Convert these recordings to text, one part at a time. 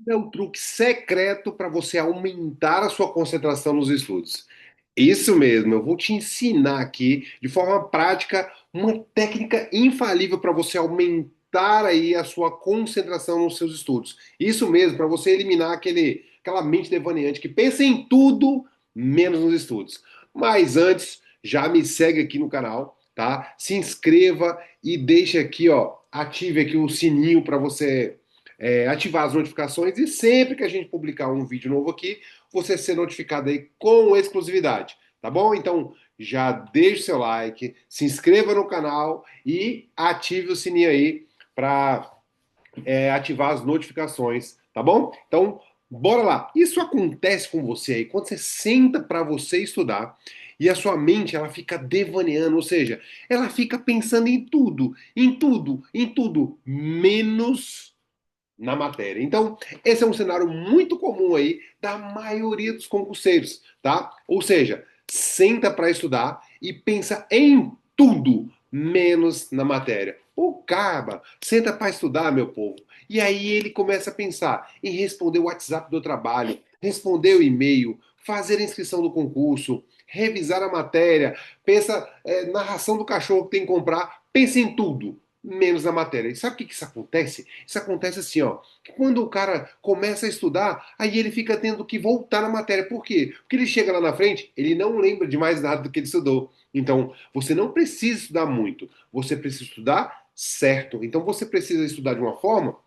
É um truque secreto para você aumentar a sua concentração nos estudos. Isso mesmo, eu vou te ensinar aqui, de forma prática, uma técnica infalível para você aumentar aí a sua concentração nos seus estudos. Isso mesmo, para você eliminar aquela mente devaneante que pensa em tudo menos nos estudos. Mas antes, já me segue aqui no canal, tá? Se inscreva e deixe aqui, ó, ative aqui o sininho para você ativar as notificações e sempre que a gente publicar um vídeo novo aqui, você ser notificado aí com exclusividade, tá bom? Então já deixe seu like, se inscreva no canal e ative o sininho aí para ativar as notificações, tá bom? Então bora lá. Isso acontece com você aí quando você senta para você estudar e a sua mente ela fica devaneando, ou seja, ela fica pensando em tudo, em tudo, em tudo, menos na matéria. Então, esse é um cenário muito comum aí da maioria dos concurseiros, tá? Ou seja, senta para estudar e pensa em tudo menos na matéria. O caba senta para estudar, meu povo. E aí ele começa a pensar em responder o WhatsApp do trabalho, responder o e-mail, fazer a inscrição do concurso, revisar a matéria, pensa na ração do cachorro que tem que comprar, pensa em tudo menos na matéria. E sabe o que isso acontece? Isso acontece assim, ó, que quando o cara começa a estudar, aí ele fica tendo que voltar na matéria. Por quê? Porque ele chega lá na frente, ele não lembra de mais nada do que ele estudou. Então, você não precisa estudar muito, você precisa estudar certo. Então, você precisa estudar de uma forma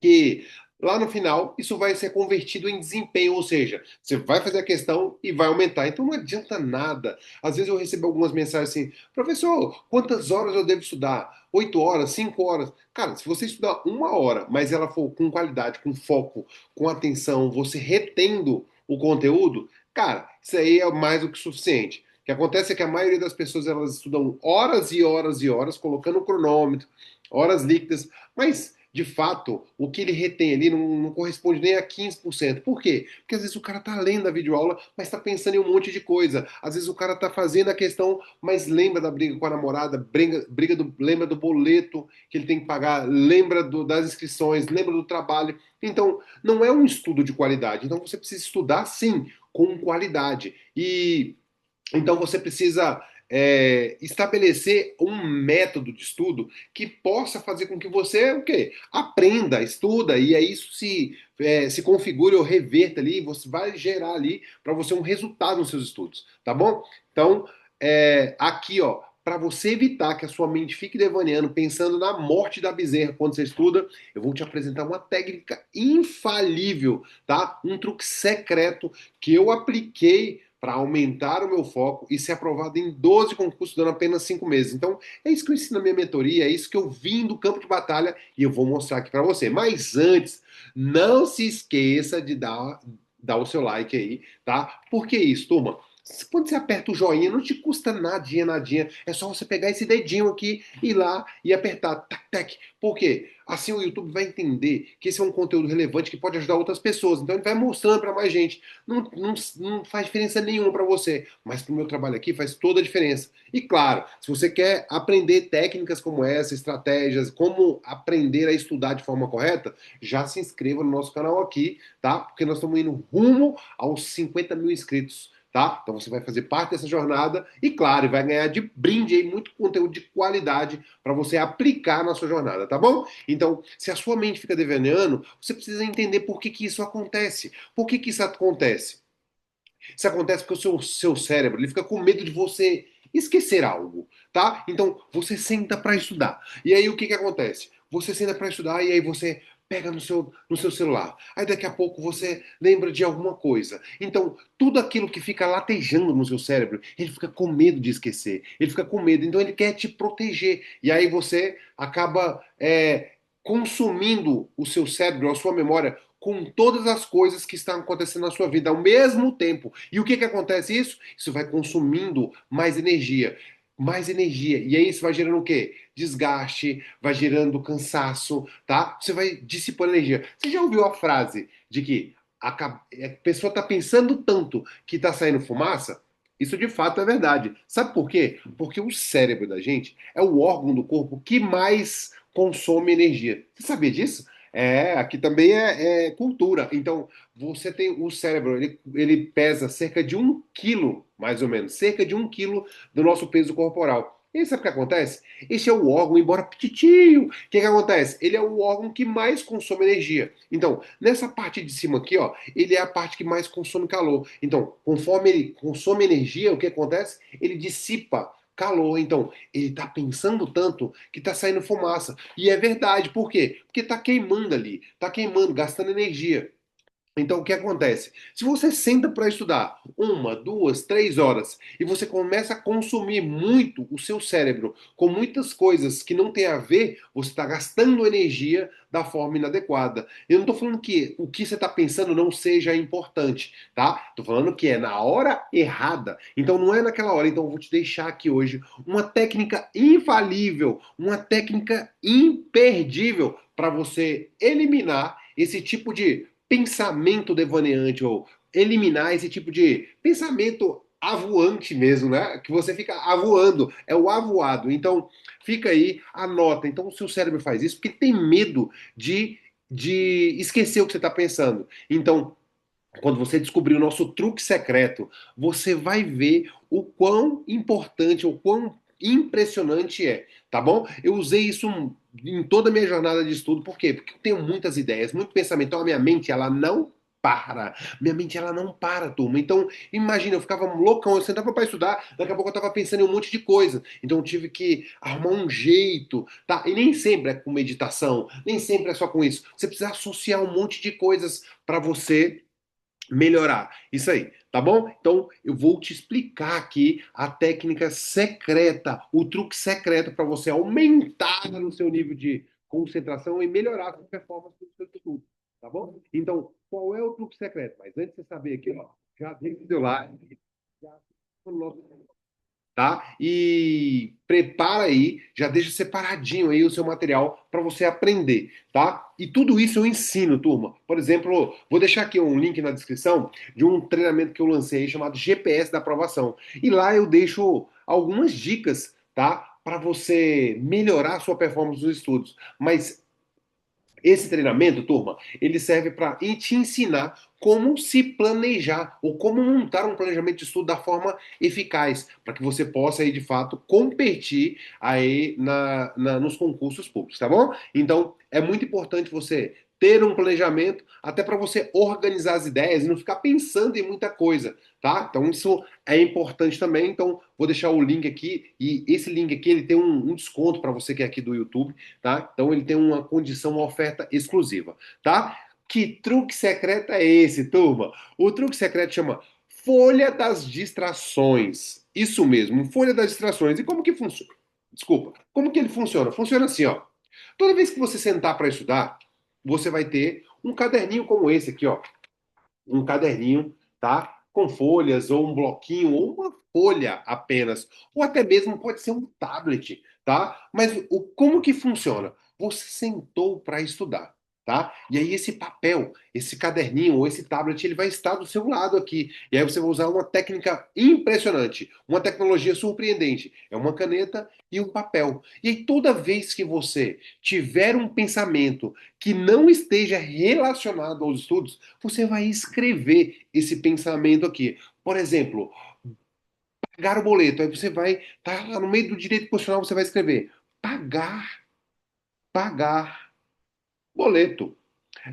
que lá no final isso vai ser convertido em desempenho, ou seja, você vai fazer a questão e vai aumentar. Então não adianta nada. Às vezes eu recebo algumas mensagens assim, professor, quantas horas eu devo estudar? 8 horas, 5 horas? Cara, se você estudar 1 hora, mas ela for com qualidade, com foco, com atenção, você retendo o conteúdo, cara, isso aí é mais do que suficiente. O que acontece é que a maioria das pessoas elas estudam horas e horas e horas, colocando o cronômetro, horas líquidas, mas de fato, o que ele retém ali não corresponde nem a 15%. Por quê? Porque às vezes o cara tá lendo a videoaula, mas tá pensando em um monte de coisa. Às vezes o cara tá fazendo a questão, mas lembra da briga com a namorada, lembra do boleto que ele tem que pagar, lembra das inscrições, lembra do trabalho. Então, não é um estudo de qualidade. Então, você precisa estudar, sim, com qualidade. E então você precisa estabelecer um método de estudo que possa fazer com que você o quê? Aprenda, estuda, e aí isso se configure ou reverta ali, você vai gerar ali para você um resultado nos seus estudos, tá bom? Então, aqui, ó, para você evitar que a sua mente fique devaneando, pensando na morte da bezerra quando você estuda, eu vou te apresentar uma técnica infalível, tá? Um truque secreto que eu apliquei para aumentar o meu foco e ser aprovado em 12 concursos dando apenas 5 meses. Então, é isso que eu ensino na minha mentoria, é isso que eu vim do campo de batalha e eu vou mostrar aqui para você. Mas antes, não se esqueça de dar o seu like aí, tá? Por que isso, turma? Quando você aperta o joinha, não te custa nadinha, nadinha. É só você pegar esse dedinho aqui, ir lá e apertar, tac, tac. Por quê? Assim o YouTube vai entender que esse é um conteúdo relevante que pode ajudar outras pessoas. Então ele vai mostrando para mais gente. Não faz diferença nenhuma para você, mas para o meu trabalho aqui faz toda a diferença. E claro, se você quer aprender técnicas como essa, estratégias, como aprender a estudar de forma correta, já se inscreva no nosso canal aqui, tá? Porque nós estamos indo rumo aos 50 mil inscritos. Tá? Então você vai fazer parte dessa jornada e, claro, vai ganhar de brinde aí muito conteúdo de qualidade para você aplicar na sua jornada, tá bom? Então, se a sua mente fica devaneando, você precisa entender por que isso acontece. Por que isso acontece? Isso acontece porque o seu cérebro ele fica com medo de você esquecer algo, tá? Então, você senta para estudar. E aí, o que acontece? Você senta para estudar e aí você pega no seu celular. Aí, daqui a pouco, você lembra de alguma coisa. Então, tudo aquilo que fica latejando no seu cérebro, ele fica com medo de esquecer. Ele fica com medo. Então, ele quer te proteger. E aí, você acaba consumindo o seu cérebro, a sua memória, com todas as coisas que estão acontecendo na sua vida ao mesmo tempo. E o que acontece isso? Isso vai consumindo mais energia. Mais energia. E aí isso vai gerando o quê? Desgaste, vai gerando cansaço, tá? Você vai dissipando energia. Você já ouviu a frase de que a pessoa está pensando tanto que está saindo fumaça? Isso de fato é verdade. Sabe por quê? Porque o cérebro da gente é o órgão do corpo que mais consome energia. Você sabia disso? Aqui também é cultura. Então, você tem o cérebro, ele pesa cerca de 1 quilo, mais ou menos, cerca de 1 quilo do nosso peso corporal. E sabe o que acontece? Esse é o órgão, embora petitinho, o que acontece? Ele é o órgão que mais consome energia. Então, nessa parte de cima aqui, ó, ele é a parte que mais consome calor. Então, conforme ele consome energia, o que acontece? Ele dissipa calor. Então, ele está pensando tanto que está saindo fumaça. E é verdade, por quê? Porque está queimando ali, está queimando, gastando energia. Então, o que acontece? Se você senta para estudar 1, 2, 3 horas e você começa a consumir muito o seu cérebro com muitas coisas que não tem a ver, você está gastando energia da forma inadequada. Eu não estou falando que o que você está pensando não seja importante, tá? Estou falando que é na hora errada. Então, não é naquela hora. Então, eu vou te deixar aqui hoje uma técnica infalível, uma técnica imperdível para você eliminar esse tipo de pensamento devaneante ou eliminar esse tipo de pensamento avoante mesmo, né? Que você fica avoando, é o avoado. Então, fica aí, anota. Então, o seu cérebro faz isso porque tem medo de esquecer o que você está pensando. Então, quando você descobrir o nosso truque secreto, você vai ver o quão importante, o quão impressionante é, tá bom? Eu usei isso em toda a minha jornada de estudo, por quê? Porque eu tenho muitas ideias, muito pensamento, então a minha mente, ela não para. Minha mente, ela não para, turma. Então, imagina, eu ficava loucão, eu sentava para estudar, daqui a pouco eu estava pensando em um monte de coisa. Então, eu tive que arrumar um jeito, tá? E nem sempre é com meditação, nem sempre é só com isso. Você precisa associar um monte de coisas para você melhorar. Isso aí, tá bom? Então eu vou te explicar aqui a técnica secreta, o truque secreto para você aumentar no seu nível de concentração e melhorar a sua performance no seu estudo, tá bom? Então, qual é o truque secreto? Mas antes de você saber aqui, ó, já deixa o seu like, já no nosso, tá? E prepara aí, já deixa separadinho aí o seu material para você aprender, tá? E tudo isso eu ensino, turma. Por exemplo, vou deixar aqui um link na descrição de um treinamento que eu lancei aí chamado GPS da aprovação. E lá eu deixo algumas dicas, tá? Para você melhorar a sua performance nos estudos. Mas esse treinamento, turma, ele serve para te ensinar como se planejar ou como montar um planejamento de estudo da forma eficaz, para que você possa aí de fato competir aí nos concursos públicos, tá bom? Então é muito importante você ter um planejamento até para você organizar as ideias e não ficar pensando em muita coisa, tá? Então isso é importante também. Então vou deixar o link aqui e esse link aqui ele tem um desconto para você que é aqui do YouTube, tá? Então ele tem uma condição, uma oferta exclusiva, tá? Que truque secreto é esse, turma? O truque secreto chama Folha das Distrações. Isso mesmo, Folha das Distrações. E como que funciona? Desculpa. Como que ele funciona? Funciona assim, ó. Toda vez que você sentar para estudar, você vai ter um caderninho como esse aqui, ó. Um caderninho, tá? Com folhas, ou um bloquinho, ou uma folha apenas. Ou até mesmo pode ser um tablet, tá? Mas como que funciona? Você sentou para estudar, tá? E aí esse papel, esse caderninho ou esse tablet, ele vai estar do seu lado aqui. E aí você vai usar uma técnica impressionante, uma tecnologia surpreendente. É uma caneta e um papel. E aí toda vez que você tiver um pensamento que não esteja relacionado aos estudos, você vai escrever esse pensamento aqui. Por exemplo, pagar o boleto. Aí você vai, tá lá no meio do direito constitucional, você vai escrever pagar, pagar boleto.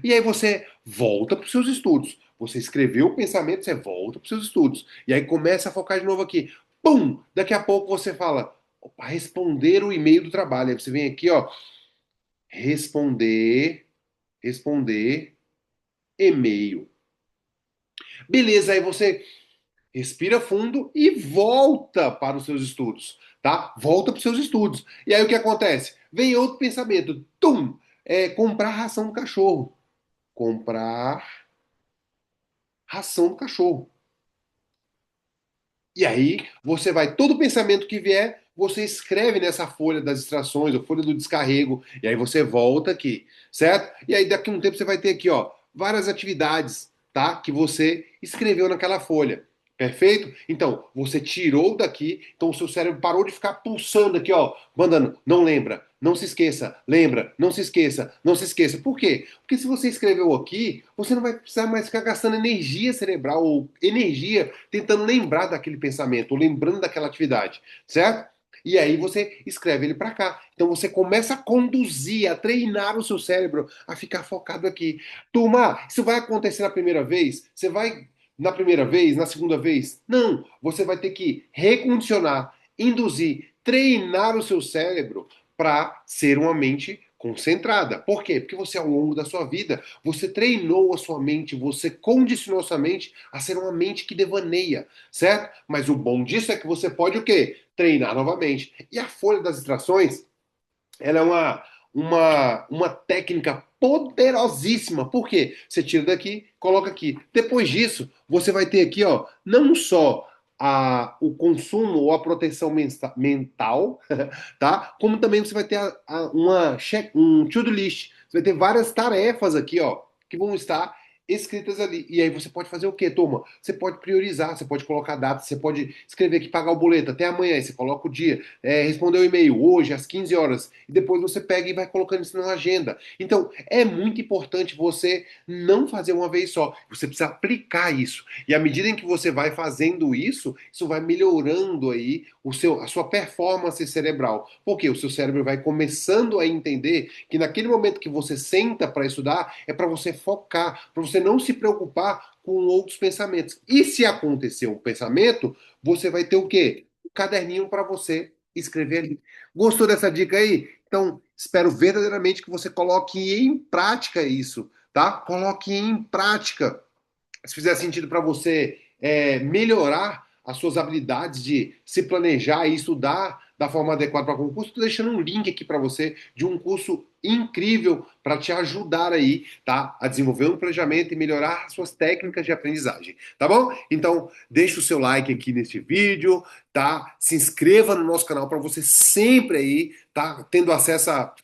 E aí você volta para os seus estudos. Você escreveu o pensamento, você volta para os seus estudos. E aí começa a focar de novo aqui. Pum! Daqui a pouco você fala, opa, responder o e-mail do trabalho. Aí você vem aqui, ó, responder, responder e-mail. Beleza, aí você respira fundo e volta para os seus estudos, tá? Volta para os seus estudos. E aí o que acontece? Vem outro pensamento, tum, comprar ração do cachorro. Comprar ração do cachorro. E aí você vai, todo pensamento que vier, você escreve nessa folha das distrações, ou folha do descarrego, e aí você volta aqui, certo? E aí daqui a um tempo você vai ter aqui, ó, várias atividades, tá? Que você escreveu naquela folha. Perfeito? Então, você tirou daqui, então o seu cérebro parou de ficar pulsando aqui, ó, mandando, não lembra, não se esqueça, lembra, não se esqueça, não se esqueça. Por quê? Porque se você escreveu aqui, você não vai precisar mais ficar gastando energia cerebral ou energia tentando lembrar daquele pensamento, ou lembrando daquela atividade, certo? E aí você escreve ele para cá. Então você começa a conduzir, a treinar o seu cérebro a ficar focado aqui. Turma, isso vai acontecer na primeira vez? Você vai na primeira vez, na segunda vez? Não, você vai ter que recondicionar, induzir, treinar o seu cérebro para ser uma mente concentrada. Por quê? Porque você, ao longo da sua vida, você treinou a sua mente, você condicionou a sua mente a ser uma mente que devaneia, certo? Mas o bom disso é que você pode o quê? Treinar novamente. E a folha das distrações, ela é uma técnica poderosíssima. Por quê? Você tira daqui, coloca aqui. Depois disso, você vai ter aqui, ó, não só o consumo ou a proteção mental, tá? Como também você vai ter um to-do list. Você vai ter várias tarefas aqui, ó, que vão estar escritas ali. E aí você pode fazer o quê, turma? Você pode priorizar, você pode colocar data, você pode escrever aqui, pagar o boleto até amanhã, aí você coloca o dia, responder o e-mail hoje às 15 horas, e depois você pega e vai colocando isso na agenda. Então, é muito importante você não fazer uma vez só, você precisa aplicar isso. E à medida em que você vai fazendo isso, isso vai melhorando aí a sua performance cerebral. Porque o seu cérebro vai começando a entender que naquele momento que você senta para estudar, é para você focar, para você não se preocupar com outros pensamentos. E se acontecer um pensamento, você vai ter o quê? Um caderninho para você escrever ali. Gostou dessa dica aí? Então, espero verdadeiramente que você coloque em prática isso, tá? Coloque em prática. Se fizer sentido para você melhorar as suas habilidades de se planejar e estudar da forma adequada para concurso, estou deixando um link aqui para você de um curso incrível para te ajudar aí, tá? A desenvolver um planejamento e melhorar suas técnicas de aprendizagem, tá bom? Então, deixa o seu like aqui neste vídeo, tá? Se inscreva no nosso canal para você sempre aí tá tendo acesso a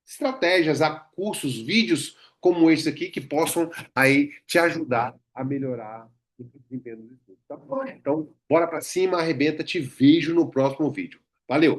estratégias, a cursos, vídeos como esse aqui que possam aí te ajudar a melhorar o desempenho dos estudos, tá bom? Então, bora para cima, arrebenta, te vejo no próximo vídeo. Valeu!